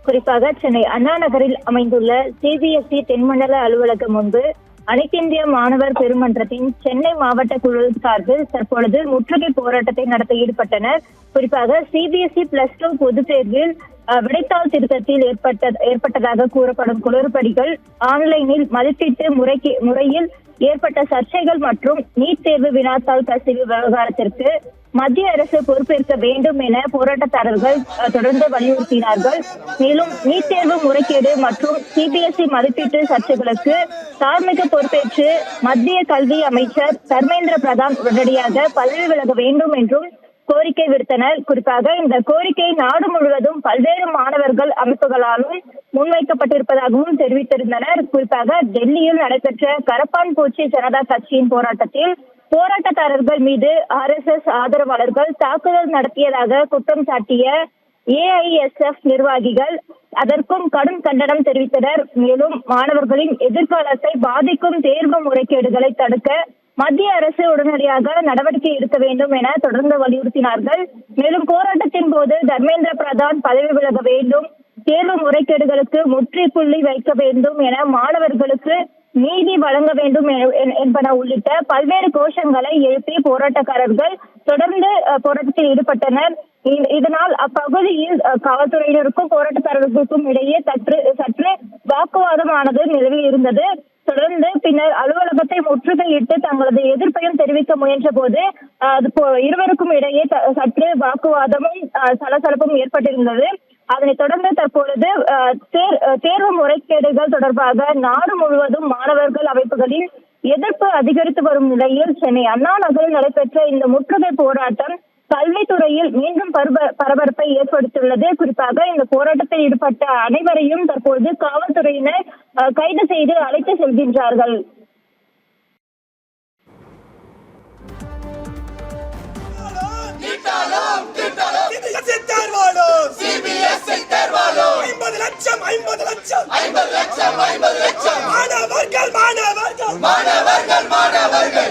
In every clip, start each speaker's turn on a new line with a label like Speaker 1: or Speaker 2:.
Speaker 1: குறிப்பாக சென்னை அண்ணா நகரில் அமைந்துள்ள சிபிஎஸ்இ தென்மண்டல அலுவலகம் முன்பு அனைத்திந்திய மாணவர் பெருமன்றத்தின் சென்னை மாவட்ட குழு சார்பில் தற்பொழுது முற்றுகை போராட்டத்தை நடத்த ஈடுபட்டனர். குறிப்பாக சிபிஎஸ்இ +2 பொதுத் தேர்வில் விடைத்தாள் திருத்தத்தில் ஏற்பட்டதாக கூறப்படும் குளறுபடிகள், ஆன்லைனில் மதிப்பீட்டு முறையில் ஏற்பட்ட சர்ச்சைகள் மற்றும் நீட் தேர்வு வினாத்தாள் கசிவு விவகாரத்திற்கு மத்திய அரசு பொறுப்பேற்க வேண்டும் என போராட்டக்காரர்கள் தொடர்ந்து வலியுறுத்தினார்கள். மேலும் நீட் தேர்வு முறைகேடு மற்றும் சிபிஎஸ்இ மதிப்பீட்டு சர்ச்சைகளுக்கு தார்மீக பொறுப்பேற்று மத்திய கல்வி அமைச்சர் தர்மேந்திர பிரதான் உடனடியாக பதவி விலக வேண்டும் என்றும் கோரிக்கை விடுத்தனர். குறிப்பாக இந்த கோரிக்கை நாடு முழுவதும் பல்வேறு மாணவர்கள் அமைப்புகளாலும் முன்வைக்கப்பட்டிருப்பதாகவும் தெரிவித்திருந்தனர். குறிப்பாக டெல்லியில் நடைபெற்ற கரப்பான் பூச்சி ஜனதா கட்சியின் போராட்டத்தில் போராட்டக்காரர்கள் மீது RSS ஆதரவாளர்கள் தாக்குதல் நடத்தியதாக குற்றம் சாட்டிய AISF நிர்வாகிகள் அதற்கும் கடும் கண்டனம் தெரிவித்தனர். மேலும் மாணவர்களின் எதிர்காலத்தை பாதிக்கும் தேர்வு முறைகேடுகளை தடுக்க மத்திய அரசு உடனடியாக நடவடிக்கை எடுக்க வேண்டும் என தொடர்ந்து வலியுறுத்தினார்கள். மேலும் போராட்டத்தின் போது தர்மேந்திர பிரதான் பதவி விலக வேண்டும், தேர்வு முறைகேடுகளுக்கு முற்றுப்புள்ளி வைக்க வேண்டும் என மாணவர்களுக்கு நீதி வழங்க வேண்டும் என்பன உள்ளிட்ட பல்வேறு கோஷங்களை எழுப்பி போராட்டக்காரர்கள் தொடர்ந்து போராட்டத்தில் ஈடுபட்டனர். இதனால் அப்பகுதியில் காவல்துறையினருக்கும் போராட்டக்காரர்களுக்கும் இடையே சற்று வாக்குவாதமானது நிலவில் இருந்தது. தொடர்ந்து பின்னர் அலுவலகத்தை முற்றுகையிட்டு தங்களது எதிர்ப்பையும் தெரிவிக்க முயன்ற போது இருவருக்கும் இடையே சற்று வாக்குவாதமும் சலசலப்பும் ஏற்பட்டிருந்தது. அதனைத் தொடர்ந்து தற்பொழுது தேர்வு முறைகேடுகள் தொடர்பாக நாடு முழுவதும் மாணவர்கள் அமைப்புகளின் எதிர்ப்பு அதிகரித்து வரும் நிலையில் சென்னை அண்ணா நகரில் நடைபெற்ற இந்த முற்றுகை போராட்டம் கல்வித்துறையில் மீண்டும் பரபரப்பை ஏற்படுத்தியுள்ளது. குறிப்பாக இந்த போராட்டத்தில் ஈடுபட்ட அனைவரையும் தற்போது காவல்துறையினர் கைது செய்து அழைத்து செல்கின்றார்கள்.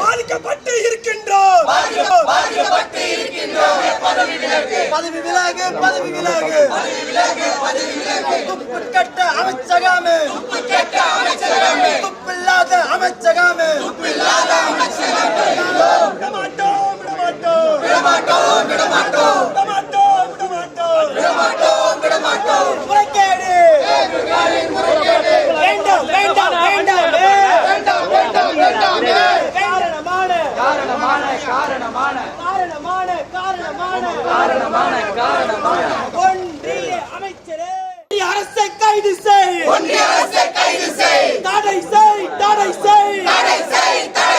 Speaker 2: பாதிக்கப்பட்டு இருக்கின்றோம். பதவி விலகு, பதவி விலகு, துப்பு கட்ட அமைச்சகமே, துப்பில்லாத அமைச்சகமே, விடமாட்டோம், விடமாட்டோம், விடமாட்டோம், விடமாட்டோம், விடமாட்டோம், விடமாட்டோம். முறைகேடு வேண்டாம், வேண்டாம், வேண்டாம், ஒன்றிய அமைச்சரே, அரசை கைது செய், ஒன்றிய அரசை கைது செய், தடை செய், தடை செய், தடை செய்.